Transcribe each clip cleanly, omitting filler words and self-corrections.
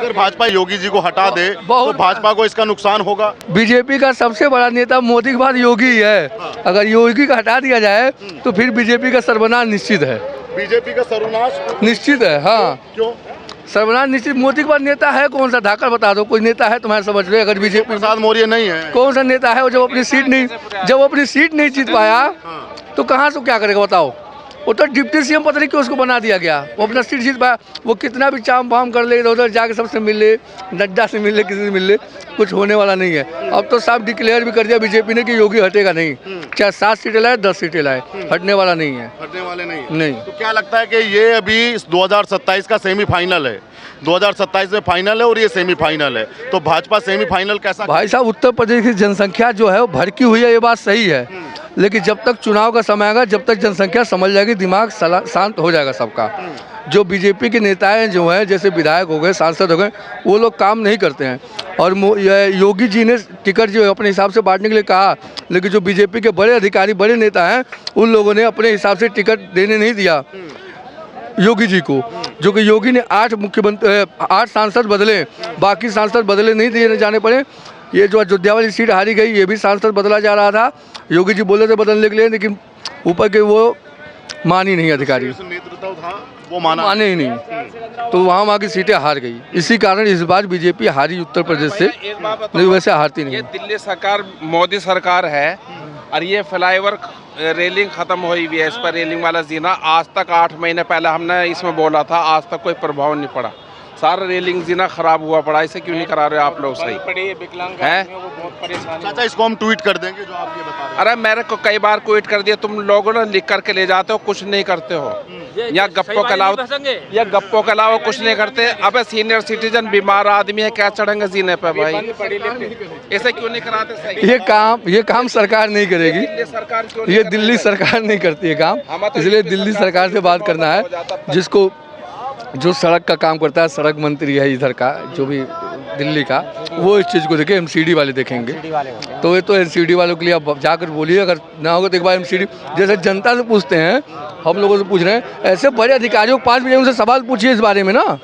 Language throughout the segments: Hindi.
अगर भाजपा योगी जी को हटा दे तो भाजपा को इसका नुकसान होगा। बीजेपी का सबसे बड़ा नेता मोदी के बाद योगी ही है। अगर योगी का हटा दिया जाए तो फिर बीजेपी का सर्वनाश निश्चित है। बीजेपी का सर्वनाश निश्चित है। हाँ, क्यों? सर्वनाश निश्चित। मोदी के बाद नेता है कौन सा? ढाकर बता दो, कोई नेता है तुम्हारे समझ रहे? अगर बीजेपी प्रसाद मौर्य नहीं है, कौन सा नेता है? वो जब अपनी सीट नहीं जीत पाया तो कहाँ से क्या करेगा बताओ? वो तो डिप्टी सीएम पता नहीं क्यों उसको बना दिया गया। वो अपना सीट जीत पाया, वो कितना भी चाम वाम कर ले, इधर उधर जाके सबसे मिल ले, नड्डा से मिल ले, किसी से मिल ले, कुछ होने वाला नहीं है। अब तो साफ डिक्लेयर भी कर दिया बीजेपी ने कि योगी हटेगा नहीं, चाहे 7 सीटें लाए 10 सीटें लाए, हटने वाला नहीं है। हटने वाले नहीं नहीं। तो क्या लगता है कि ये अभी 2027 का सेमीफाइनल है, 2027 में फाइनल है और ये सेमीफाइनल है, तो भाजपा सेमीफाइनल कैसा? भाई साहब, उत्तर प्रदेश की जनसंख्या जो है वो भड़की हुई है, ये बात सही है, लेकिन जब तक चुनाव का समय आएगा, जब तक जनसंख्या समझ जाएगी, दिमाग शांत हो जाएगा सबका। जो बीजेपी के नेताएं जो हैं, जैसे विधायक हो गए, सांसद हो गए, वो लोग काम नहीं करते हैं। और योगी जी ने टिकट जो है अपने हिसाब से बांटने के लिए कहा, लेकिन जो बीजेपी के बड़े अधिकारी, बड़े नेता हैं, उन लोगों ने अपने हिसाब से टिकट देने नहीं दिया योगी जी को। जो कि योगी ने 8 सांसद बदले, बाकी सांसद बदले नहीं दिए जाने पड़े। ये जो अयोध्या वाली सीट हारी गई, ये भी सांसद बदला जा रहा था, योगी जी बोले थे बदलने के लिए, लेकिन ऊपर के वो मानी नहीं अधिकारी, नेतृत्व था वो माने ही नहीं, तो वहाँ की सीटें हार गई। इसी कारण इस बार बीजेपी हारी उत्तर प्रदेश से, नहीं वैसे हारती नहीं। ये दिल्ली सरकार, मोदी सरकार है, और ये फ्लाईओवर रेलिंग खत्म हुई हुई है, इस पर रेलिंग वाला जीना आज तक 8 महीने पहले हमने इसमें बोला था, आज तक कोई प्रभाव नहीं पड़ा। सारा रेलिंग जीना खराब हुआ पड़ा, इसे क्यों नहीं करा रहे आप लोग? सही है। चाचा इसको हम ट्वीट कर देंगे जो आप ये बता रहे हैं। अरे मेरे को कई बार ट्वीट कर दिया, तुम लोगों ने लिख करके ले जाते हो, कुछ नहीं करते हो। या गप्पों के अलावा कुछ नहीं करते। अबे सीनियर सिटीजन बीमार आदमी है, क्या चढ़ेंगे जीने पे भाई? ऐसे क्यों नहीं कराते? सही ये काम सरकार नहीं करेगी, ये दिल्ली सरकार नहीं करती है काम, इसलिए दिल्ली सरकार से बात करना है। जिसको जो सड़क का काम करता है, सड़क मंत्री है इधर का, जो भी दिल्ली का, वो इस चीज़ को देखे। एमसीडी वाले देखेंगे, तो ये तो एमसीडी वालों के लिए अब जाकर बोलिए, अगर ना होगा तो एक बार एमसीडी, जैसे जनता से पूछते हैं, हम लोगों से पूछ रहे हैं, ऐसे बड़े अधिकारियों को 5 बजे उनसे सवाल पूछिए इस बारे में ना।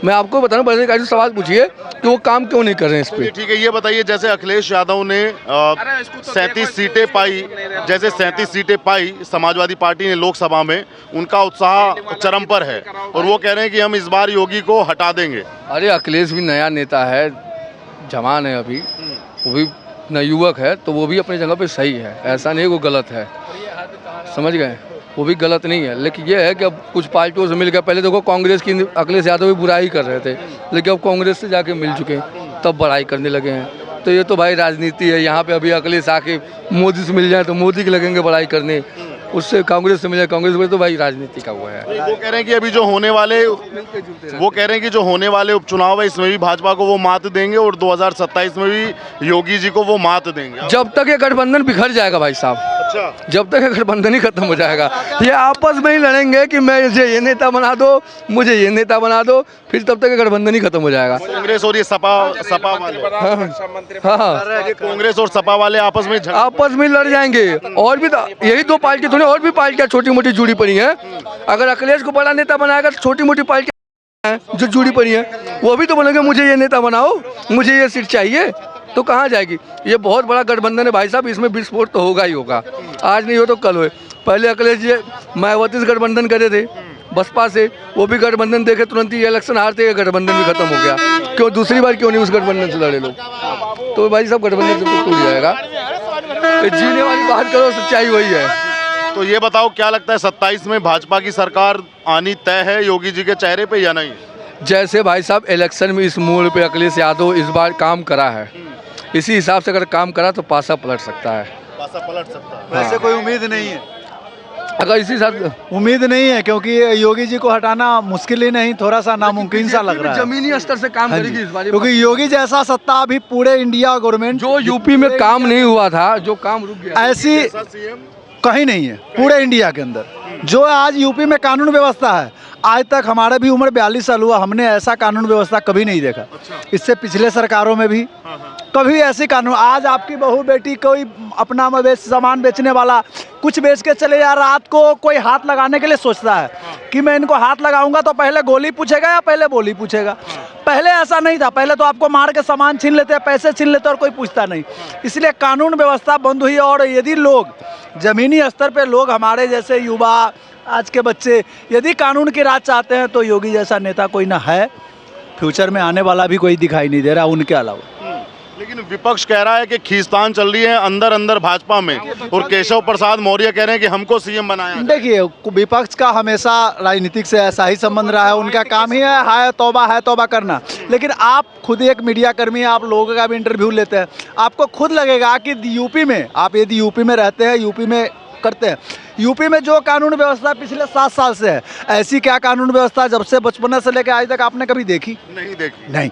मैं आपको बता रहा हूँ, बड़े अधिकारियों से सवाल पूछिए कि वो काम क्यों नहीं कर रहे हैं इस पे। ठीक है, ये बताइए, जैसे अखिलेश यादव ने 37 सीटें पाई, जैसे 37 सीटें पाई समाजवादी पार्टी ने लोकसभा में, उनका उत्साह चरम पर है और वो कह रहे हैं कि हम इस बार योगी को हटा देंगे। अरे अखिलेश भी नया नेता है, जवान है अभी, वो भी न युवक है, तो वो भी अपनी जगह पे सही है, ऐसा नहीं वो गलत है, समझ गए? वो भी गलत नहीं है, लेकिन ये है कि अब कुछ पार्टियों से मिल गया। पहले देखो कांग्रेस की अखिलेश यादव भी बुराई कर रहे थे, लेकिन अब कांग्रेस से जाके मिल चुके हैं, तब बड़ाई करने लगे हैं। तो ये तो भाई राजनीति है, यहाँ पे अभी अखिलेश आके मोदी से मिल जाए तो मोदी के लगेंगे बड़ाई करने, उससे कांग्रेस से मिले, कांग्रेस में तो भाई राजनीति का हुआ है। वो कह रहे हैं कि अभी जो होने वाले, वो कह रहे हैं कि जो होने वाले उपचुनाव है, इसमें भी भाजपा को वो मात देंगे और 2027 में भी योगी जी को वो मात देंगे। जब तक ये गठबंधन बिखर जाएगा भाई साहब, अच्छा, जब तक ये गठबंधन ही खत्म हो जाएगा, ये आपस में ही लड़ेंगे कि मैं ये नेता बना दो, मुझे ये नेता बना दो, फिर तब तक ये गठबंधन ही खत्म हो जाएगा। कांग्रेस और ये सपा वाले, हाँ, कांग्रेस और सपा वाले आपस में लड़ जाएंगे। और भी यही 2 पार्टी थोड़ी, और भी पार्टियां छोटी मोटी जुड़ी पड़ी हैं। अगर अखिलेश को बड़ा नेता बनाएगा तो छोटी मोटी पार्टियां जो जुड़ी पड़ी हैं वो भी तो बोलेंगे मुझे ये नेता बनाओ, मुझे ये सीट चाहिए, तो कहाँ जाएगी? ये बहुत बड़ा गठबंधन है भाई साहब, इसमें विस्फोट तो होगा ही होगा, आज नहीं हो तो कल हो। पहले अखिलेश जी मायावती से गठबंधन करे थे बसपा से, वो भी गठबंधन देखे तुरंत ही इलेक्शन हारते, गठबंधन भी खत्म हो गया। क्यों दूसरी बार क्यों नहीं उस गठबंधन से लड़े लोग? तो भाई साहब गठबंधन से टूट जाएगा। जीने वाली बात करो, सच्चाई वही है। तो ये बताओ, क्या लगता है 27 में भाजपा की सरकार आनी तय है योगी जी के चेहरे पे या नहीं? जैसे भाई साहब इलेक्शन में इस मोड़ पे अखिलेश यादव इस बार काम करा है, इसी हिसाब से अगर काम करा तो पासा पलट सकता है। पासा पलट सकता है। वैसे कोई उम्मीद नहीं है, अगर इसी हिसाब उम्मीद नहीं है, क्योंकि योगी जी को हटाना मुश्किल ही नहीं, थोड़ा सा नामुमकिन सा लग रहा है। जमीनी स्तर से काम करेगी इस बार, क्योंकि योगी जैसा सत्ता अभी पूरे इंडिया गवर्नमेंट, जो यूपी में काम नहीं हुआ था, जो काम रुक गया, ऐसी कहीं नहीं है पूरे इंडिया के अंदर। जो आज यूपी में कानून व्यवस्था है, आज तक हमारा भी उम्र 42 साल हुआ, हमने ऐसा कानून व्यवस्था कभी नहीं देखा। इससे पिछले सरकारों में भी कभी ऐसे कानून, आज आपकी बहू बेटी कोई अपना सामान बेचने वाला कुछ बेच के चले जा, रात को कोई हाथ लगाने के लिए सोचता है कि मैं इनको हाथ लगाऊंगा तो पहले गोली पूछेगा या पहले बोली पूछेगा। पहले ऐसा नहीं था, पहले तो आपको मार के सामान छीन लेते, पैसे छीन लेते और कोई पूछता नहीं। इसलिए कानून व्यवस्था बंद हुई। और यदि लोग ज़मीनी स्तर पे लोग हमारे जैसे युवा, आज के बच्चे यदि कानून की राज चाहते हैं तो योगी जैसा नेता कोई ना है, फ्यूचर में आने वाला भी कोई दिखाई नहीं दे रहा उनके अलावा। लेकिन विपक्ष कह रहा है कि खींचतान चल रही है अंदर अंदर भाजपा में, और केशव प्रसाद मौर्य कह रहे हैं कि हमको सीएम बनाया। देखिए, विपक्ष का हमेशा राजनीतिक से ऐसा ही संबंध रहा है, उनका काम ही है तौबा करना। लेकिन आप खुद एक मीडिया कर्मी, आप लोगों का भी इंटरव्यू लेते हैं, आपको खुद लगेगा कि यूपी में, आप यदि यूपी में रहते हैं, यूपी में करते हैं, यूपी में जो कानून व्यवस्था पिछले 7 साल से है, ऐसी क्या कानून व्यवस्था जब से बचपन से लेकर आज तक आपने कभी देखी? नहीं देखी। नहीं।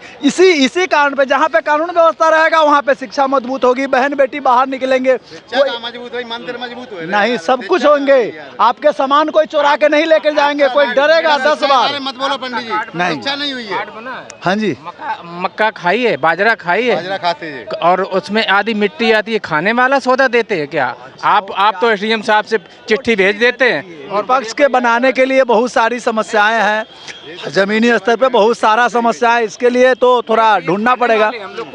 इसी कारण पे, जहाँ पे कानून व्यवस्था रहेगा वहाँ पे शिक्षा मजबूत होगी, बहन बेटी बाहर निकलेंगे, मजबूत हो, मंदिर मजबूत हो, नहीं सब कुछ होंगे। आपके सामान कोई चुरा के नहीं लेकर जाएंगे, कोई डरेगा 10 बार। मत बोलो पंडित जी, नहीं। अच्छा नहीं हुई है। हाँ जी, मक्का खाइए, बाजरा खाइए, बाजरा खाते हैं और उसमें आधी मिट्टी आती है, खाने वाला सौदा देते हैं क्या? आप तो एसडीएम साहब से चिट्ठी भेज देते हैं। और पक्ष के बनाने के लिए बहुत सारी समस्याएं हैं, जमीनी स्तर पे बहुत सारा समस्या है, इसके लिए तो थोड़ा ढूंढना पड़ेगा।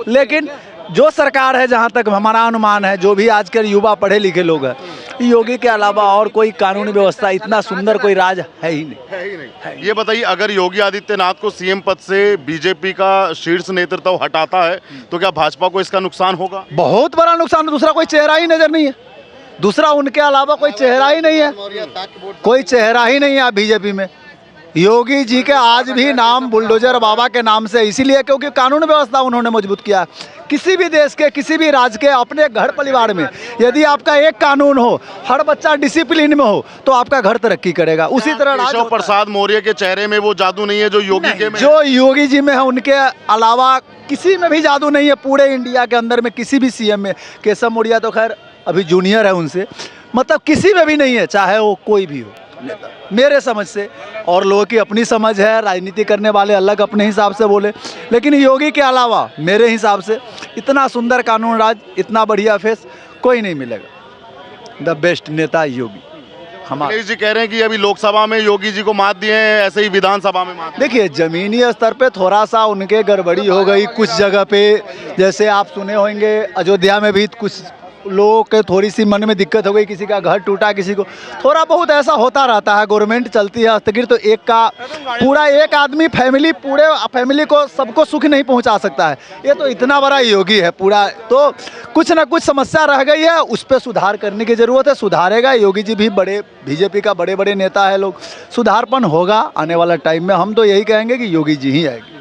लेकिन जो सरकार है, जहाँ तक हमारा अनुमान है, जो भी आज के युवा पढ़े लिखे लोग हैं, योगी के अलावा और कोई कानूनी व्यवस्था इतना सुंदर कोई राज है ही नहीं। ये बताइए, अगर योगी आदित्यनाथ को सीएम पद से बीजेपी का शीर्ष नेतृत्व हटाता है तो क्या भाजपा को इसका नुकसान होगा? बहुत बड़ा नुकसान। दूसरा कोई चेहरा ही नजर नहीं है, दूसरा उनके अलावा कोई चेहरा ही नहीं है, कोई चेहरा ही नहीं है बीजेपी में। योगी जी के आज भी नाम बुलडोजर बाबा के नाम से, इसीलिए क्योंकि कानून व्यवस्था उन्होंने मजबूत किया। किसी भी देश के, किसी भी राज्य के अपने घर परिवार में यदि आपका एक कानून हो, हर बच्चा डिसिप्लिन में हो, तो आपका घर तरक्की करेगा। उसी तरह केशव प्रसाद मौर्य के चेहरे में वो जादू नहीं है जो योगी के में है। जो योगी जी में है, उनके अलावा किसी में भी जादू नहीं है। पूरे इंडिया के अंदर में किसी भी सीएम में, केशव मौर्य तो खैर अभी जूनियर है उनसे, मतलब किसी में भी नहीं है, चाहे वो कोई भी हो नेता, मेरे समझ से। और लोगों की अपनी समझ है, राजनीति करने वाले अलग अपने हिसाब से बोले, लेकिन योगी के अलावा मेरे हिसाब से इतना सुंदर कानून राज, इतना बढ़िया फेस कोई नहीं मिलेगा। द बेस्ट नेता योगी हमारे। अखिलेश जी कह रहे हैं कि अभी लोकसभा में योगी जी को मात दिए हैं, ऐसे ही विधानसभा में मात। देखिए, जमीनी स्तर पे थोड़ा सा उनके गड़बड़ी हो गई कुछ जगह पे, जैसे आप सुने होंगे अयोध्या में भी कुछ लोगों के थोड़ी सी मन में दिक्कत हो गई, किसी का घर टूटा, किसी को थोड़ा बहुत ऐसा होता रहता है। गवर्नमेंट चलती है हस्तगिर, तो एक का पूरा एक आदमी फैमिली, पूरे फैमिली को सबको सुख नहीं पहुंचा सकता है। ये तो इतना बड़ा योगी है पूरा, तो कुछ ना कुछ समस्या रह गई है, उस पर सुधार करने की ज़रूरत है। सुधारेगा योगी जी भी, बड़े बीजेपी का बड़े बड़े नेता है लोग, सुधारपन होगा आने वाला टाइम में। हम तो यही कहेंगे कि योगी जी ही आएगी।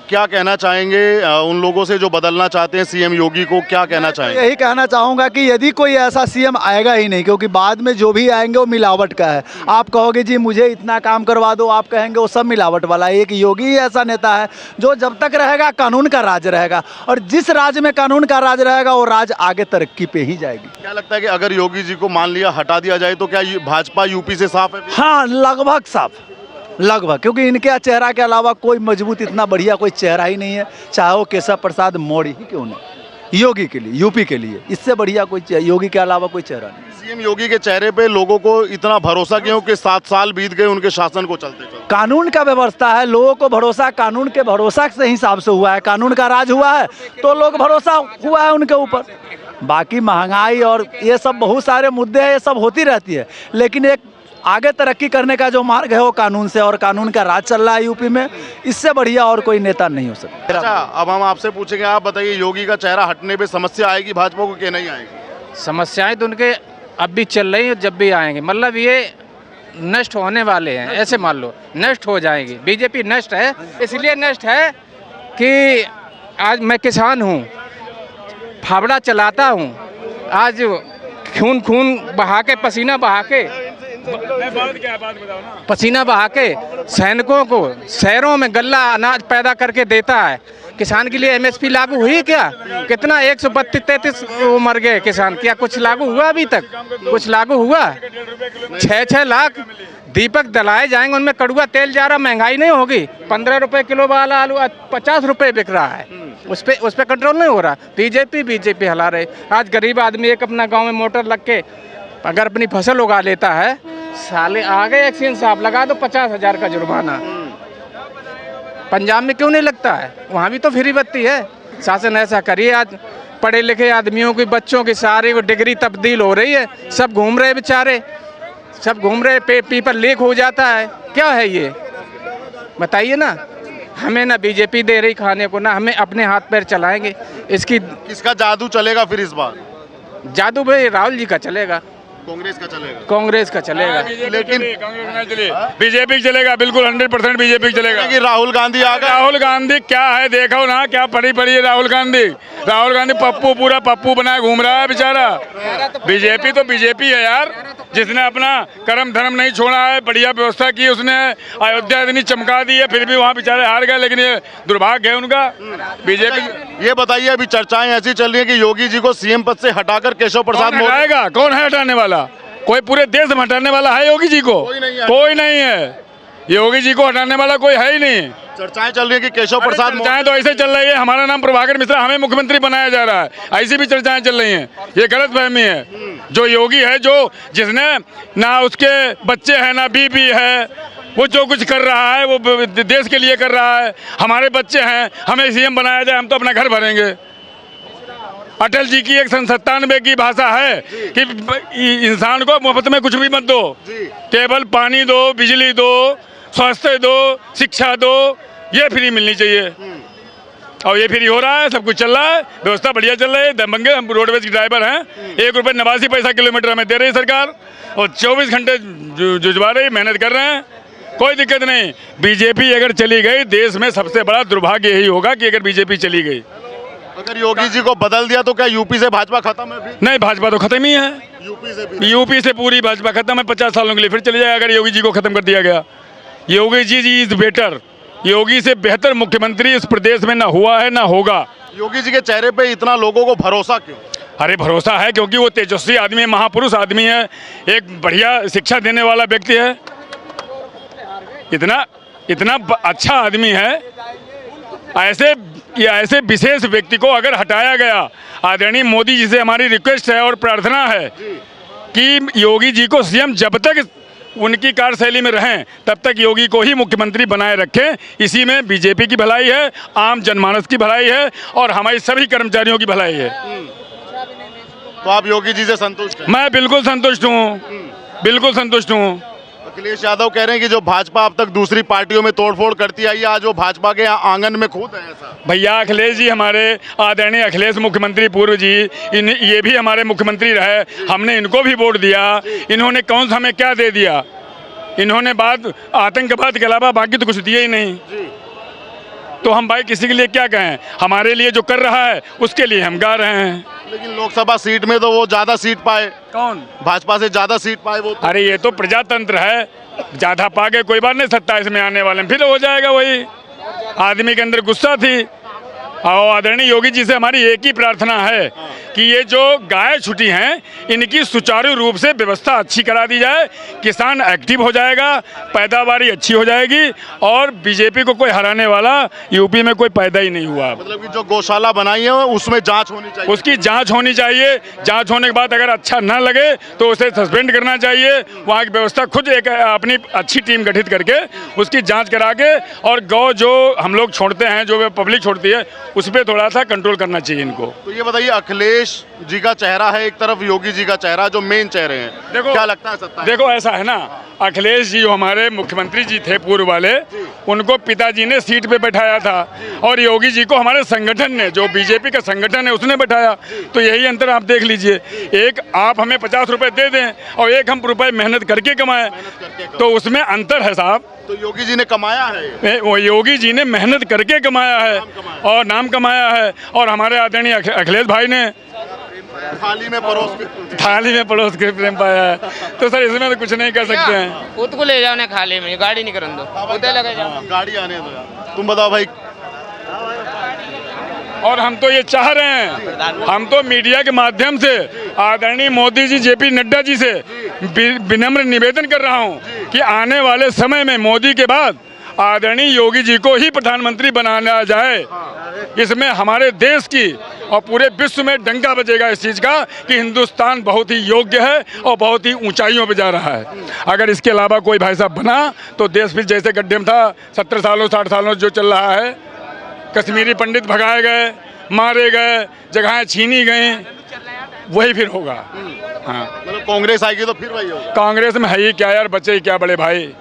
क्या कहना चाहेंगे उन लोगों से जो बदलना चाहते हैं सीएम योगी को, क्या कहना चाहेंगे? यही कहना चाहूँगा कि यदि कोई ऐसा सीएम आएगा ही नहीं, क्योंकि बाद में जो भी आएंगे वो मिलावट का है। आप कहोगे जी मुझे इतना काम करवा दो, आप कहेंगे वो सब मिलावट वाला है। एक योगी ही ऐसा नेता है जो जब तक रहेगा कानून का राज रहेगा, और जिस राज्य में कानून का राज रहेगा वो राज आगे तरक्की पे ही जाएगी। क्या लगता है कि अगर योगी जी को मान लिया हटा दिया जाए तो क्या भाजपा यूपी से साफ है? हाँ, लगभग साफ, लगभग, क्योंकि इनके चेहरा के अलावा कोई मजबूत इतना बढ़िया कोई चेहरा ही नहीं है, चाहे वो केशव प्रसाद मौर्य ही क्यों नहीं। योगी के लिए, यूपी के लिए इससे बढ़िया कोई योगी के अलावा कोई चेहरा नहीं। सीएम योगी के चेहरे पे लोगों को इतना भरोसा क्यों कि 7 साल बीत गए उनके शासन को चलते चलते? कानून का व्यवस्था है, लोगों को भरोसा कानून के भरोसा से हिसाब से हुआ है, कानून का राज हुआ है तो लोग भरोसा हुआ है उनके ऊपर। बाकी महंगाई और ये सब बहुत सारे मुद्दे हैं, ये सब होती रहती है, लेकिन एक आगे तरक्की करने का जो मार्ग है वो कानून से, और कानून का राज चल रहा है यूपी में, इससे बढ़िया और कोई नेता नहीं हो सकता। अच्छा, अब हम आपसे पूछेंगे, आप बताइए योगी का चेहरा हटने पे समस्या आएगी भाजपा को कि नहीं आएगी? समस्याएं तो उनके अब भी चल रही हैं, जब भी आएंगे, मतलब ये नष्ट होने वाले हैं, ऐसे मान लो नष्ट हो जाएंगी। बीजेपी नष्ट है, इसलिए नष्ट है कि आज मैं किसान हूँ, फावड़ा चलाता हूँ, आज खून बहा के, पसीना बहा के सैनिकों को शहरों में गल्ला अनाज पैदा करके देता है। किसान के लिए एमएसपी लागू हुई क्या? कितना 132-33 मर गए किसान, क्या कुछ लागू हुआ अभी तक? कुछ लागू हुआ? 6-6 लाख दीपक दलाए जाएंगे, उनमें कड़ुआ तेल जा रहा, महंगाई नहीं होगी? 15 रुपए किलो वाला आलू आज 50 रुपए बिक रहा है, उस पर कंट्रोल नहीं हो रहा। बीजेपी हिला रहे। आज गरीब आदमी एक अपना गाँव में मोटर लग के अगर अपनी फसल उगा लेता है, साले आ गए एक्सीडेंट साहब, लगा दो 50,000 का जुर्माना। पंजाब में क्यों नहीं लगता है? वहाँ भी तो फ्री बत्ती है। शासन ऐसा करिए, आज पढ़े लिखे आदमियों की, बच्चों की सारी वो डिग्री तब्दील हो रही है, सब घूम रहे बेचारे, सब घूम रहे, पेपर लीक हो जाता है। क्या है ये, बताइए ना। हमें ना बीजेपी दे रही खाने को, ना हमें अपने हाथ पैर चलाएंगे। इसकी किसका जादू चलेगा फिर इस बार? जादू भाई राहुल जी का चलेगा, कांग्रेस का चलेगा। कांग्रेस का चलेगा। लेकिन बीजेपी की चलेगा, बिल्कुल 100% बीजेपी की चलेगा। कि राहुल गांधी आ गए। राहुल गांधी क्या है, देखो ना क्या पड़ी पड़ी है राहुल गांधी। राहुल गांधी पप्पू, पूरा पप्पू बनाए घूम रहा है बेचारा। बीजेपी तो बीजेपी है यार, जिसने अपना कर्म धर्म नहीं छोड़ा है, बढ़िया व्यवस्था की उसने, अयोध्या इतनी चमका दी है, फिर भी वहाँ बेचारे हार गए। लेकिन ये दुर्भाग्य है उनका। बीजेपी ये बताइए, अभी चर्चाएं ऐसी चल रही है कि योगी जी को सीएम पद से हटाकर केशव प्रसाद मौर्य। हटाएगा? कौन है हटाने वाला? कोई पूरे देश में हटाने वाला है योगी जी को? कोई नहीं है। योगी जी को हटाने वाला कोई है ही नहीं। चर्चाएं चल रही है कि केशव प्रसाद चर्चाएं तो ऐसे चल रही है, हमारा नाम प्रभाकर मिश्रा, हमें मुख्यमंत्री बनाया जा रहा है, ऐसी भी चर्चाएं चल रही हैं। ये गलत फहमी है। जो योगी है, जो जिसने ना उसके बच्चे हैं ना बीबी है, वो जो कुछ कर रहा है वो देश के लिए कर रहा है। हमारे बच्चे हैं, हमें सीएम बनाया जाए, हम तो अपना घर भरेंगे। अटल जी की 197 की भाषा है कि इंसान को मुफ्त में कुछ भी मत दो, केवल पानी दो, बिजली दो, स्वास्थ्य दो, शिक्षा दो, ये फ्री मिलनी चाहिए। और ये फ्री हो रहा है, सब कुछ चल रहा है, व्यवस्था बढ़िया चल रही है। दबंगे हम रोडवेज के ड्राइवर हैं, 1 रुपये 89 पैसा किलोमीटर हमें दे रही है सरकार, और 24 घंटे जुझवा रही, मेहनत कर रहे हैं, कोई दिक्कत नहीं। बीजेपी अगर चली गई, देश में सबसे बड़ा दुर्भाग्य यही होगा कि अगर बीजेपी चली गई। अगर योगी जी को बदल दिया तो क्या यूपी से भाजपा खत्म है? फिर नहीं, भाजपा तो खत्म ही है। यूपी से पूरी भाजपा खत्म है, 50 सालों के लिए फिर चले जाए अगर योगी जी को खत्म कर दिया गया। योगी जी इज बेटर, योगी से बेहतर मुख्यमंत्री इस प्रदेश में ना हुआ है ना होगा। योगी जी के चेहरे पे इतना लोगों को भरोसा क्यों? अरे भरोसा है क्योंकि वो तेजस्वी आदमी है, महापुरुष आदमी है, एक बढ़िया शिक्षा देने वाला व्यक्ति है, इतना अच्छा आदमी है। ऐसे विशेष व्यक्ति को अगर हटाया गया, आदरणीय मोदी जी से हमारी रिक्वेस्ट है और प्रार्थना है कि योगी जी को सीएम जब तक उनकी कार्यशैली में रहें तब तक योगी को ही मुख्यमंत्री बनाए रखें। इसी में बीजेपी की भलाई है, आम जनमानस की भलाई है और हमारी सभी कर्मचारियों की भलाई है। तो आप योगी जी से संतुष्ट हैं? मैं बिल्कुल संतुष्ट हूँ, बिल्कुल संतुष्ट हूँ। अखिलेश यादव कह रहे हैं कि जो भाजपा अब तक दूसरी पार्टियों में तोड़फोड़ करती आई, आज वो भाजपा के आंगन में खुद है ऐसा? भैया अखिलेश जी, हमारे आदरणीय अखिलेश मुख्यमंत्री पूर्व जी, ये भी हमारे मुख्यमंत्री रहे, हमने इनको भी वोट दिया। इन्होंने कौन सा हमें क्या दे दिया? इन्होंने आतंकवाद के अलावा बाकी तो कुछ दिया ही नहीं। तो हम भाई किसी के लिए क्या कहें? हमारे लिए जो कर रहा है उसके लिए हम गा रहे हैं। लेकिन लोकसभा सीट में तो वो ज्यादा सीट पाए। कौन? भाजपा से ज्यादा सीट पाए वो तो। अरे ये तो प्रजातंत्र है, ज्यादा पा गए कोई बात नहीं, 27 में आने वाले फिर हो जाएगा। वही आदमी के अंदर गुस्सा थी। और आदरणीय योगी जी से हमारी एक ही प्रार्थना है कि ये जो गाय छुट्टी हैं इनकी सुचारू रूप से व्यवस्था अच्छी करा दी जाए, किसान एक्टिव हो जाएगा, पैदावारी अच्छी हो जाएगी और बीजेपी को कोई हराने वाला यूपी में कोई पैदा ही नहीं हुआ। मतलब कि जो गौशाला बनाई है उसमें जांच होनी चाहिए, उसकी जांच होनी चाहिए। जांच होने के बाद अगर अच्छा ना लगे तो उसे सस्पेंड करना चाहिए। वहाँ की व्यवस्था खुद एक अपनी अच्छी टीम गठित करके उसकी जाँच करा के, और गौ जो हम लोग छोड़ते हैं, जो पब्लिक छोड़ती है, उस पर थोड़ा सा कंट्रोल करना चाहिए इनको। तो ये बताइए, अखिलेश जी का चेहरा है एक तरफ, योगी जी का चेहरा, जो मेन चेहरे हैं, देखो क्या लगता है सत्ता? देखो ऐसा है ना, अखिलेश जी जो हमारे मुख्यमंत्री जी थे पूर्व वाले, उनको पिताजी ने सीट पे बैठाया था और योगी जी को हमारे संगठन ने, जो बीजेपी का संगठन है, उसने बैठाया। तो यही अंतर आप देख लीजिए, एक आप हमें 50 रुपए दे दें और एक हम रुपए मेहनत करके कमाएं, तो उसमें अंतर है साहब। तो योगी जी ने कमाया है, वो योगी जी ने मेहनत करके कमाया है और नाम कमाया है, और हमारे आदरणीय अखिलेश भाई ने थाली में परोस के प्रेम पाया है। तो सर इसमें तो कुछ नहीं कर सकते हैं। खुद को ले जाओ ना, खाली में गाड़ी नहीं करन दो, उधर लगे जाओ, गाड़ी आने दो यार। तुम बताओ भाई। और हम तो ये चाह रहे हैं, हम तो मीडिया के माध्यम से आदरणीय मोदी जी, जेपी नड्डा जी से विनम्र निवेदन कर रहा हूं कि आने वाले समय में मोदी के बाद आदरणीय योगी जी को ही प्रधानमंत्री बनाया जाए। इसमें हमारे देश की और पूरे विश्व में डंका बजेगा इस चीज़ का कि हिंदुस्तान बहुत ही योग्य है और बहुत ही ऊंचाइयों पे जा रहा है। अगर इसके अलावा कोई भाई साहब बना तो देश फिर जैसे गड्ढे में था 70 सालों 60 सालों जो चल रहा है, कश्मीरी पंडित भगाए गए, मारे गए, जगहें छीनी गई, वही फिर होगा। हाँ, मतलब कांग्रेस आएगी तो फिर वही होगा। कांग्रेस में है ही क्या यार, बचे ही क्या बड़े भाई,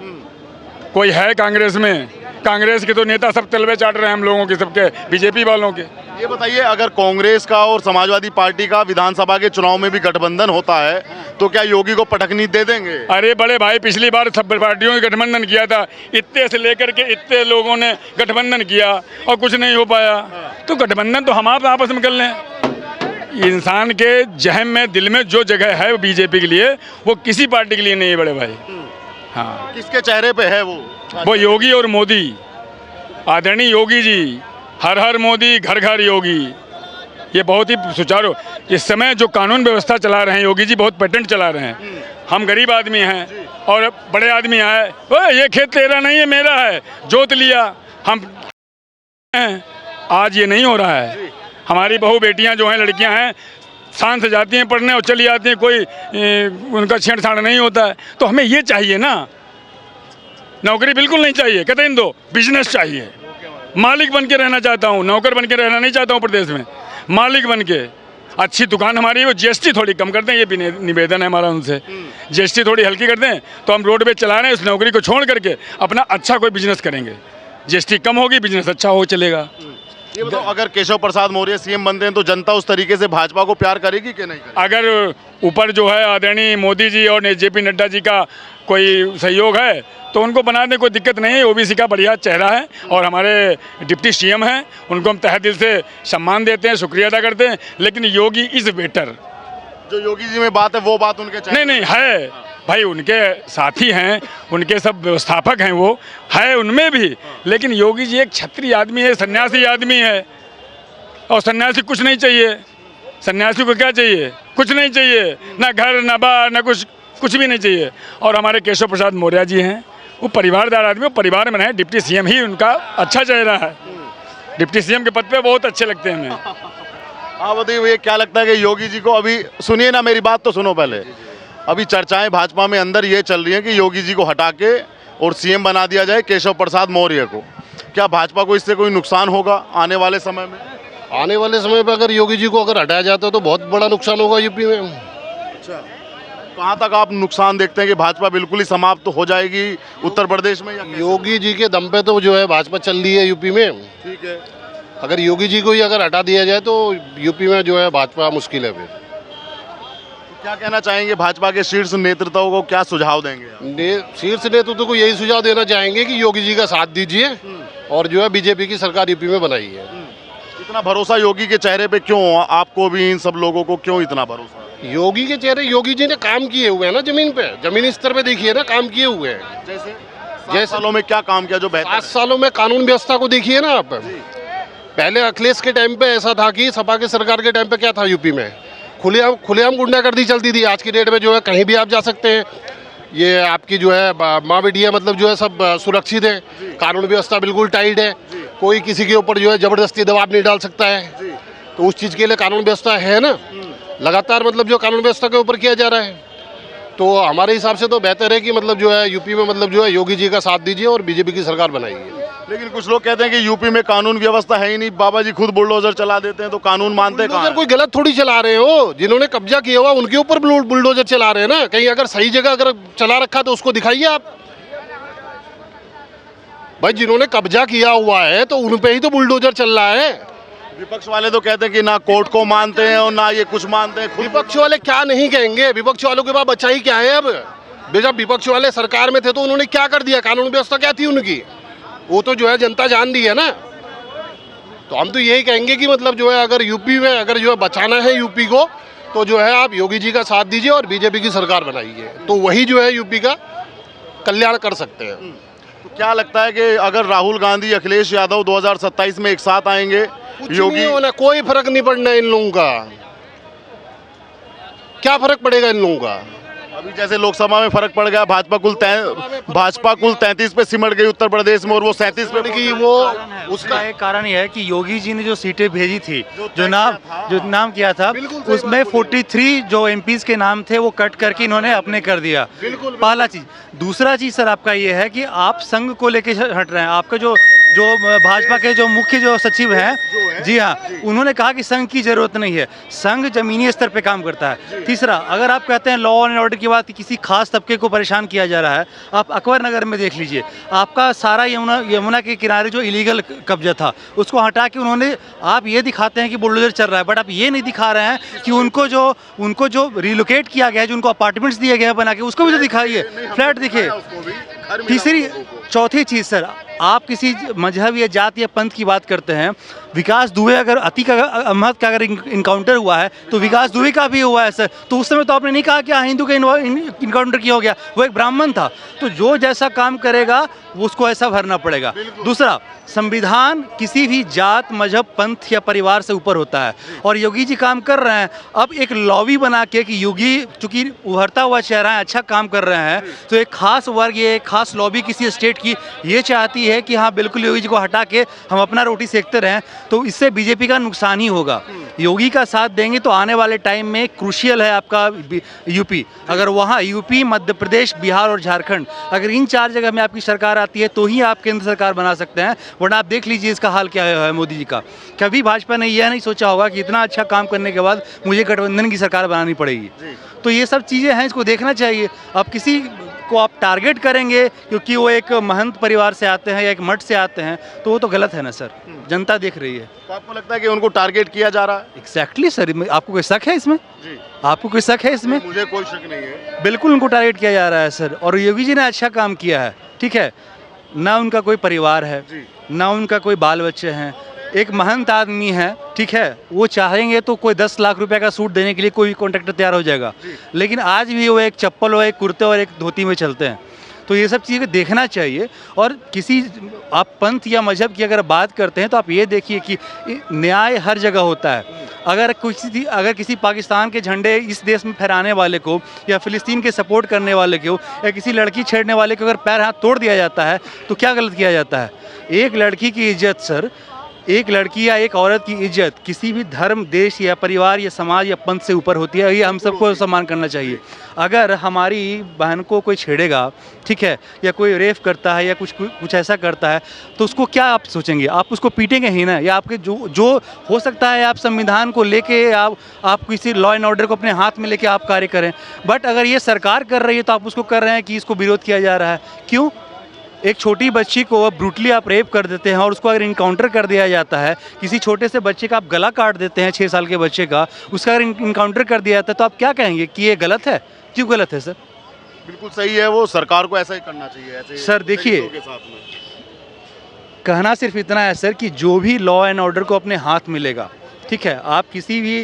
कोई है कांग्रेस में? कांग्रेस के तो नेता सब तलवे चाट रहे हैं हम लोगों के, सबके बीजेपी वालों के। ये बताइए, अगर कांग्रेस का और समाजवादी पार्टी का विधानसभा के चुनाव में भी गठबंधन होता है तो क्या योगी को पटकनी दे देंगे? अरे बड़े भाई, पिछली बार सब पार्टियों ने गठबंधन किया था, इतने से लेकर के इतने लोगों ने गठबंधन किया और कुछ नहीं हो पाया। तो गठबंधन तो हम आप आपस में कर लें। इंसान के जहन में, दिल में जो जगह है वो बीजेपी के लिए, वो किसी पार्टी के लिए नहीं है बड़े भाई। हाँ, किसके चेहरे पे है वो योगी और मोदी, आदरणीय योगी जी। हर हर मोदी, घर घर योगी। ये बहुत ही सुचारू, इस समय जो कानून व्यवस्था चला रहे हैं योगी जी, बहुत पेटेंट चला रहे हैं। हम गरीब आदमी हैं और बड़े आदमी आए, ओए ये खेत तेरा नहीं है मेरा है, जोत लिया हम। आज ये नहीं हो रहा है। हमारी बहू बेटियां जो हैं, लड़कियां हैं, शान से जाती हैं पढ़ने और चली आती हैं, कोई उनका छेड़छाड़ नहीं होता है। तो हमें ये चाहिए ना, नौकरी बिल्कुल नहीं चाहिए, कहते इन दो बिजनेस चाहिए। मालिक बन के रहना चाहता हूँ, नौकर बन के रहना नहीं चाहता हूँ प्रदेश में, मालिक बन के। अच्छी दुकान हमारी है, वो जीएसटी थोड़ी कम कर दें, ये भी निवेदन है हमारा उनसे। जीएसटी थोड़ी हल्की कर दें तो हम रोड पे चला रहे हैं, उस नौकरी को छोड़ करके अपना अच्छा कोई बिजनेस करेंगे। जीएसटी कम होगी, बिजनेस अच्छा हो चलेगा। ये बताओ, अगर केशव प्रसाद मौर्य सीएम बनते हैं तो जनता उस तरीके से भाजपा को प्यार करेगी कि नहीं करेगी? अगर ऊपर जो है आदरणीय मोदी जी और जेपी नड्डा जी का कोई सहयोग है तो उनको बनाने कोई दिक्कत नहीं है। ओबीसी का बढ़िया चेहरा है और हमारे डिप्टी सीएम हैं, उनको हम तहे दिल से सम्मान देते हैं, शुक्रिया अदा करते हैं। लेकिन योगी इज़ बेटर। जो योगी जी में बात है वो बात उनके चेहरे नहीं है भाई, उनके साथी हैं, उनके सब व्यवस्थापक हैं, वो है उनमें भी। लेकिन योगी जी एक क्षत्रिय आदमी है, सन्यासी आदमी है, और सन्यासी कुछ नहीं चाहिए। सन्यासी को क्या चाहिए? कुछ नहीं चाहिए, ना घर ना बार ना कुछ भी नहीं चाहिए। और हमारे केशव प्रसाद मौर्य जी हैं, वो परिवारदार आदमी, वो परिवार में रहे। डिप्टी सीएम ही उनका अच्छा चेहरा है, डिप्टी सीएम के पद पे बहुत अच्छे लगते हैं हमें। हाँ बताइए, ये क्या लगता है कि योगी जी को अभी, सुनिए ना मेरी बात तो सुनो पहले, अभी चर्चाएं भाजपा में अंदर ये चल रही हैं कि योगी जी को हटा के और सीएम बना दिया जाए केशव प्रसाद मौर्य को। क्या भाजपा को इससे कोई नुकसान होगा आने वाले समय में? आने वाले समय पर अगर योगी जी को अगर हटाया जाता तो बहुत बड़ा नुकसान होगा यूपी में। अच्छा, कहाँ तक आप नुकसान देखते हैं कि भाजपा बिल्कुल ही समाप्त हो जाएगी उत्तर प्रदेश में? या योगी जी के दम पे तो जो है भाजपा चल रही है यूपी में। ठीक है, अगर योगी जी को ही अगर हटा दिया जाए तो यूपी में जो है भाजपा मुश्किल है। फिर क्या कहना चाहेंगे भाजपा के शीर्ष नेतृत्व को, क्या सुझाव देंगे आप? शीर्ष नेतृत्व को यही सुझाव देना चाहेंगे कि योगी जी का साथ दीजिए और जो है बीजेपी की सरकार यूपी में बनाई है। इतना भरोसा योगी के चेहरे पे क्यों? आपको भी, इन सब लोगों को क्यों इतना भरोसा? योगी के चेहरे, योगी जी ने काम किए हुए हैं ना, जमीन पे, जमीनी स्तर पे देखिए ना, काम किए हुए हैं। जैसे 7 सालों में क्या काम किया जो बेहतर? 7 सालों में कानून व्यवस्था को देखिए ना आप। पहले अखिलेश के टाइम पे ऐसा था कि सपा के सरकार के टाइम पे क्या था यूपी में, खुलेआम गुंडागर्दी चलती थी। आज की डेट में जो है कहीं भी आप जा सकते हैं। ये आपकी जो है माँ बेटियाँ मतलब जो है सब सुरक्षित है, कानून व्यवस्था बिल्कुल टाइट है, कोई किसी के ऊपर जो है ज़बरदस्ती दबाव नहीं डाल सकता है। तो उस चीज़ के लिए कानून व्यवस्था है ना, लगातार मतलब जो कानून व्यवस्था के ऊपर किया जा रहा है। तो हमारे हिसाब से तो बेहतर है कि मतलब जो है यूपी में मतलब जो है योगी जी का साथ दीजिए और बीजेपी की सरकार बनाइए। लेकिन कुछ लोग कहते हैं कि यूपी में कानून व्यवस्था है ही नहीं, बाबा जी खुद बुलडोजर चला देते हैं, तो कानून मानते हैं कहाँ? कोई गलत थोड़ी चला रहे हो, जिन्होंने कब्जा किया हुआ उनके ऊपर बुलडोजर चला रहे हैं ना। कहीं अगर सही जगह अगर चला रखा तो उसको दिखाइए आप। भाई जिन्होंने कब्जा किया हुआ है तो उन पे ही तो बुलडोजर चल रहा है। विपक्ष वाले तो कहते हैं कि ना कोर्ट को मानते हैं और ना ये कुछ मानते हैं। विपक्ष वाले क्या नहीं कहेंगे? विपक्ष वालों के पास बचा ही क्या है अब? जब विपक्ष वाले सरकार में थे तो उन्होंने क्या कर दिया? कानून व्यवस्था क्या थी उनकी? वो तो जो है जनता जान दी है ना। तो हम तो यही कहेंगे कि मतलब जो है अगर यूपी में अगर जो है बचाना है यूपी को तो जो है आप योगी जी का साथ दीजिए और बीजेपी की सरकार बनाइए, तो वही जो है यूपी का कल्याण कर सकते हैं। तो क्या लगता है कि अगर राहुल गांधी, अखिलेश यादव 2027 में एक साथ आएंगे, योगी होना कोई फर्क नहीं पड़ना इन लोगों का। क्या फर्क पड़ेगा इन लोगों का? अभी जैसे लोकसभा में फर्क पड़ गया, भाजपा कुल 33 पे सिमट गई उत्तर प्रदेश में और वो 37 पे कि वो उसका एक कारण यह है कि योगी जी ने जो सीटें भेजी थी, जो नाम किया था, उसमें 43 जो एमपीज के नाम थे वो कट करके इन्होंने अपने कर दिया। पहला चीज। दूसरा चीज सर आपका ये है कि आप संघ को लेके हट रहे हैं। आपका जो भाजपा के जो मुख्य जो सचिव हैं, जी हाँ, उन्होंने कहा कि संघ की जरूरत नहीं है, संघ जमीनी स्तर पे काम करता है। तीसरा, अगर आप कहते हैं लॉ एंड ऑर्डर की बात, किसी खास तबके को परेशान किया जा रहा है, आप अकबर नगर में देख लीजिए, आपका सारा यमुना के किनारे जो इलीगल कब्जा था उसको हटा के उन्होंने, आप ये दिखाते हैं कि बुलडोजर चल रहा है, बट आप ये नहीं दिखा रहे हैं कि उनको जो रिलोकेट किया गया है, जो उनको अपार्टमेंट्स दिए गए हैं बना के, उसको भी तो दिखाइए, फ्लैट दिखे। तीसरी चौथी चीज़ सर, आप किसी मजहब या जाति या पंथ की बात करते हैं, विकास दुबे अगर अतीक अहमद का अगर इनकाउंटर हुआ है तो विकास दुबे का भी हुआ है सर। तो उस समय तो आपने नहीं कहा कि हिंदू का इनकाउंटर किया हो गया, वो एक ब्राह्मण था। तो जो जैसा काम करेगा उसको ऐसा भरना पड़ेगा। दूसरा, संविधान किसी भी जात, मजहब, पंथ या परिवार से ऊपर होता है और योगी जी काम कर रहे हैं। अब एक लॉबी बना के कि योगी चूंकि उभरता हुआ चेहरा है, अच्छा काम कर रहे हैं, तो एक खास वर्ग, ये एक खास लॉबी किसी स्टेट की ये चाहती है कि हाँ बिल्कुल योगी जी को हटा के हम अपना रोटी सेकते रहें, तो इससे बीजेपी का नुकसान ही होगा। योगी का साथ देंगे तो आने वाले टाइम में क्रूशियल है आपका यूपी। अगर वहाँ यूपी, मध्य प्रदेश, बिहार और झारखंड, अगर इन 4 जगह में आपकी सरकार आती है तो ही आप केंद्र सरकार बना सकते हैं, वरना आप देख लीजिए इसका हाल क्या है मोदी जी का। कभी भाजपा ने यह नहीं सोचा होगा कि इतना अच्छा काम करने के बाद मुझे गठबंधन की सरकार बनानी पड़ेगी। तो ये सब चीज़ें हैं, इसको देखना चाहिए। अब किसी को आप टारगेट करेंगे क्योंकि वो एक महंत परिवार से आते हैं या एक मठ से आते हैं, तो वो तो गलत है ना सर, जनता देख रही है। तो आपको लगता है कि उनको टारगेट किया जा रहा है? एग्जैक्टली सर, आपको कोई शक है इसमें? आपको कोई शक है इसमें? मुझे कोई शक नहीं है। बिल्कुल उनको टारगेट किया जा रहा है सर, और योगी जी ने अच्छा काम किया है, ठीक है ना। उनका कोई परिवार है ना, उनका कोई बाल बच्चे हैं, एक महंत आदमी है, ठीक है, वो चाहेंगे तो कोई 10 लाख रुपए का सूट देने के लिए कोई कॉन्ट्रैक्टर तैयार हो जाएगा, लेकिन आज भी वो एक चप्पल और एक कुर्ते और एक धोती में चलते हैं। तो ये सब चीज़ें देखना चाहिए। और किसी आप पंथ या मजहब की अगर बात करते हैं तो आप ये देखिए कि न्याय हर जगह होता है। अगर किसी पाकिस्तान के झंडे इस देश में फहराने वाले को या फ़िलिस्तीन के सपोर्ट करने वाले को या किसी लड़की छेड़ने वाले को अगर पैर हाथ तोड़ दिया जाता है तो क्या गलत किया जाता है? एक लड़की की इज्जत सर, एक लड़की या एक औरत की इज्जत किसी भी धर्म, देश या परिवार या समाज या पंथ से ऊपर होती है। ये हम सबको सम्मान करना चाहिए। अगर हमारी बहन को कोई छेड़ेगा, ठीक है, या कोई रेप करता है या कुछ ऐसा करता है, तो उसको क्या आप सोचेंगे? आप उसको पीटेंगे ही ना, या आपके जो हो सकता है आप संविधान को लेके आप किसी लॉ एंड ऑर्डर को अपने हाथ में लेके आप कार्य करें। बट अगर ये सरकार कर रही है तो आप उसको कर रहे हैं कि इसको विरोध किया जा रहा है। क्यों? एक छोटी बच्ची को ब्रूटली आप रेप कर देते हैं और उसको अगर इनकाउंटर कर दिया जाता है, किसी छोटे से बच्चे का आप गला काट देते हैं, 6 साल के बच्चे का, उसका अगर इनकाउंटर कर दिया जाता है, तो आप क्या कहेंगे कि ये गलत है? क्यों गलत है सर? बिल्कुल सही है, वो सरकार को ऐसा ही करना चाहिए। ऐसे सर देखिए, कहना सिर्फ इतना है सर कि जो भी लॉ एंड ऑर्डर को अपने हाथ मिलेगा, ठीक है, आप किसी भी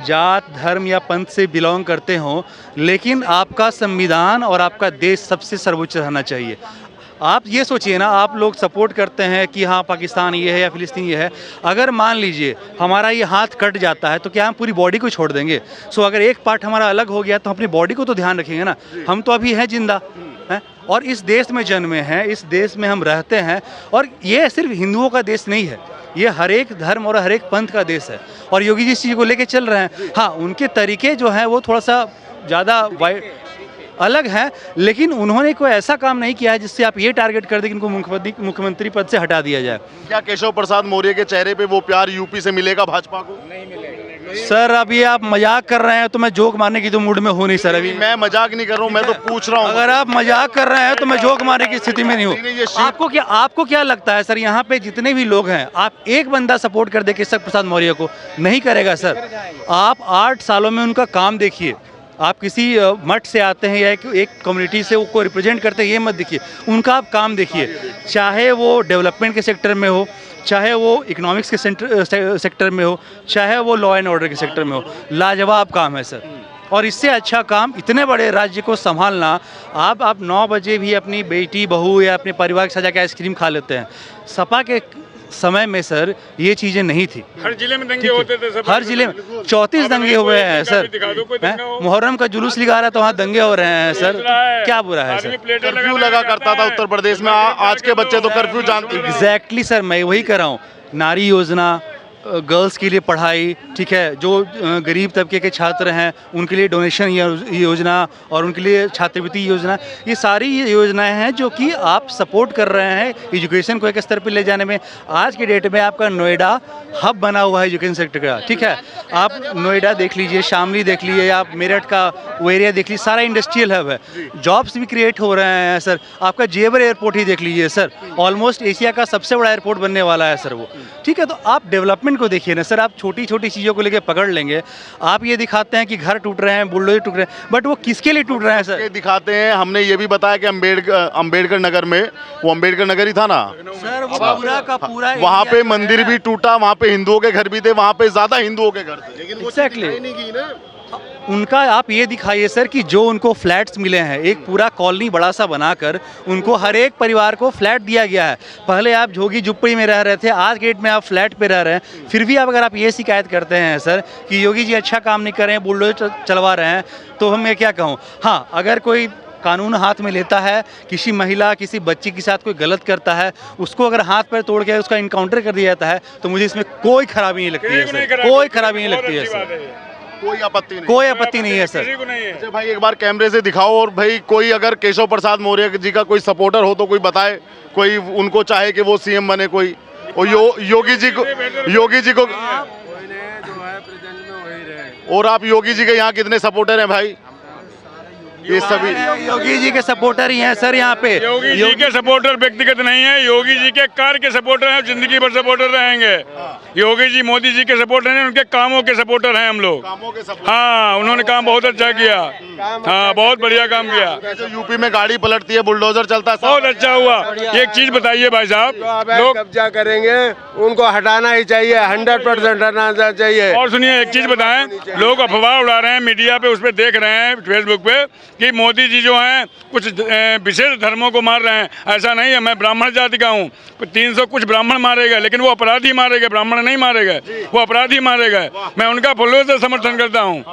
जात, धर्म या पंथ से बिलोंग करते हो, लेकिन आपका संविधान और आपका देश सबसे सर्वोच्च रहना चाहिए। आप ये सोचिए ना, आप लोग सपोर्ट करते हैं कि हाँ पाकिस्तान ये है या फ़िलिस्तीन ये है, अगर मान लीजिए हमारा ये हाथ कट जाता है तो क्या हम पूरी बॉडी को छोड़ देंगे? सो अगर एक पार्ट हमारा अलग हो गया तो अपनी बॉडी को तो ध्यान रखेंगे ना। हम तो अभी हैं जिंदा हैं और इस देश में जन्मे हैं, इस देश में हम रहते हैं, और ये सिर्फ हिंदुओं का देश नहीं है, ये हर एक धर्म और हर एक पंथ का देश है। और योगी जी इस चीज़ को लेके चल रहे हैं। हाँ, उनके तरीके जो हैं वो थोड़ा सा ज़्यादा अलग है, लेकिन उन्होंने कोई ऐसा काम नहीं किया है जिससे आप ये टारगेट कर दें कि इनको मुख्यमंत्री पद से हटा दिया जाए। क्या केशव प्रसाद मौर्य के चेहरे पे वो प्यार यूपी से मिलेगा भाजपा को? नहीं मिलेगा सर। अभी आप मजाक कर रहे हैं तो मैं जोक मारने की तो मूड में हूँ नहीं सर। अभी मैं मजाक नहीं कर रहा हूँ, मैं तो पूछ रहा हूँ। अगर आप मजाक कर रहे हैं तो मैं जोक मारने की स्थिति में नहीं हूँ। आपको क्या लगता है सर, यहाँ पे जितने भी लोग हैं, आप एक बंदा सपोर्ट कर दे केशव प्रसाद मौर्य को? नहीं करेगा सर। आप 8 सालों में उनका काम देखिए। आप किसी मठ से आते हैं या एक कम्युनिटी से को रिप्रेजेंट करते हैं, ये मत देखिए, उनका आप काम देखिए। चाहे वो डेवलपमेंट के सेक्टर में हो, चाहे वो इकोनॉमिक्स के सेक्टर में हो, चाहे वो लॉ एंड ऑर्डर के सेक्टर में हो, लाजवाब काम है सर। और इससे अच्छा काम इतने बड़े राज्य को संभालना, आप 9 बजे भी अपनी बेटी, बहू या अपने परिवार के साथ जाकर आइसक्रीम खा लेते हैं। सपा के समय में सर ये चीज़ें नहीं थी। हर जिले में दंगे होते थे, सब हर जिले में 34 दंगे हुए हैं सर। मुहर्रम का जुलूस निकाला रहा तो वहाँ दंगे हो रहे हैं सर, क्या बुरा है सर? कर्फ्यू लगा करता था उत्तर प्रदेश में, आज के बच्चे तो कर्फ्यू जानते हैं। एग्जैक्टली सर, मैं वही कर रहा हूँ। नारी योजना, गर्ल्स के लिए पढ़ाई, ठीक है, जो गरीब तबके के छात्र हैं उनके लिए डोनेशन योजना और उनके लिए छात्रवृत्ति योजना, ये सारी योजनाएं हैं जो कि आप सपोर्ट कर रहे हैं एजुकेशन को एक स्तर पर ले जाने में। आज के डेट में आपका नोएडा हब बना हुआ है एजुकेशन सेक्टर का, ठीक है। आप नोएडा देख लीजिए, शामली देख लीजिए, आप मेरठ का वो एरिया देख लीजिए, सारा इंडस्ट्रियल हब है, जॉब्स भी क्रिएट हो रहे हैं सर। आपका जेवर एयरपोर्ट ही देख लीजिए सर, ऑलमोस्ट एशिया का सबसे बड़ा एयरपोर्ट बनने वाला है सर वो, ठीक है। तो आप डेवलपमेंट को देखिए ना सर, आप छोटी छोटी चीज़ों को लेके पकड़ लेंगे। आप ये दिखाते हैं कि घर टूट रहे हैं, बुलडोजर टूट रहे हैं, बट वो किसके लिए टूट रहे हैं सर? ये दिखाते हैं। हमने ये भी बताया कि अम्बेडकर नगर में, वो अम्बेडकर नगर ही था ना सर, वो पूरा का पूरा वहाँ पे मंदिर भी टूटा, वहाँ पे हिंदुओं के घर भी थे, वहाँ पे ज्यादा हिंदुओं के घर थे, लेकिन वो Exactly. नहीं की ना। उनका आप ये दिखाइए सर कि जो उनको फ्लैट्स मिले हैं, एक पूरा कॉलोनी बड़ा सा बनाकर उनको हर एक परिवार को फ्लैट दिया गया है। पहले आप झोगी झुप्पड़ी में रह रहे थे, आज डेट में आप फ्लैट पे रह रहे हैं। फिर भी अगर आप ये शिकायत करते हैं सर कि योगी जी अच्छा काम नहीं कर रहे हैं, बुलडोजर चलवा रहे हैं, तो हम मैं क्या कहूँ। हाँ, अगर कोई कानून हाथ में लेता है, किसी महिला किसी बच्ची के साथ कोई गलत करता है, उसको अगर हाथ पैर तोड़ के उसका इनकाउंटर कर दिया जाता है, तो मुझे इसमें कोई खराबी नहीं लगती है सर, कोई खराबी नहीं लगती है सर, कोई आपत्ति नहीं, कोई आपत्ति नहीं है सर। अच्छा भाई, एक बार कैमरे से दिखाओ। और भाई कोई अगर केशव प्रसाद मौर्य जी का कोई सपोर्टर हो तो कोई बताए, कोई उनको चाहे कि वो सीएम बने कोई, और योगी जी को और आप योगी जी के यहाँ कितने सपोर्टर हैं भाई? ये सभी योगी जी के सपोर्टर ही हैं सर यहाँ पे। योगी जी के सपोर्टर व्यक्तिगत नहीं है, योगी जी के कार्य के सपोर्टर हैं, जिंदगी भर सपोर्टर रहेंगे। योगी जी मोदी जी के सपोर्टर हैं, उनके कामों के सपोर्टर हैं हम लोग। कामों के सपोर्टर। हाँ, उन्होंने काम बहुत अच्छा किया, हाँ बहुत बढ़िया काम किया। जैसे यूपी में गाड़ी पलटती है, बुलडोजर चलता है, बहुत अच्छा हुआ। एक चीज बताइए भाई साहब, लोग कब्जा करेंगे उनको हटाना ही चाहिए, 100% हटाना चाहिए। और सुनिए एक चीज बताएं, लोग अफवाह उड़ा रहे हैं मीडिया पे, उस पर देख रहे हैं फेसबुक पे कि मोदी जी जो हैं कुछ विशेष धर्मों को मार रहे हैं। ऐसा नहीं है, मैं ब्राह्मण जाति का हूँ, 300 कुछ ब्राह्मण मारे गए, लेकिन वो अपराधी मारे गए, ब्राह्मण नहीं मारे गए, वो अपराधी मारे गए। मैं उनका फुल्ल से समर्थन करता हूँ।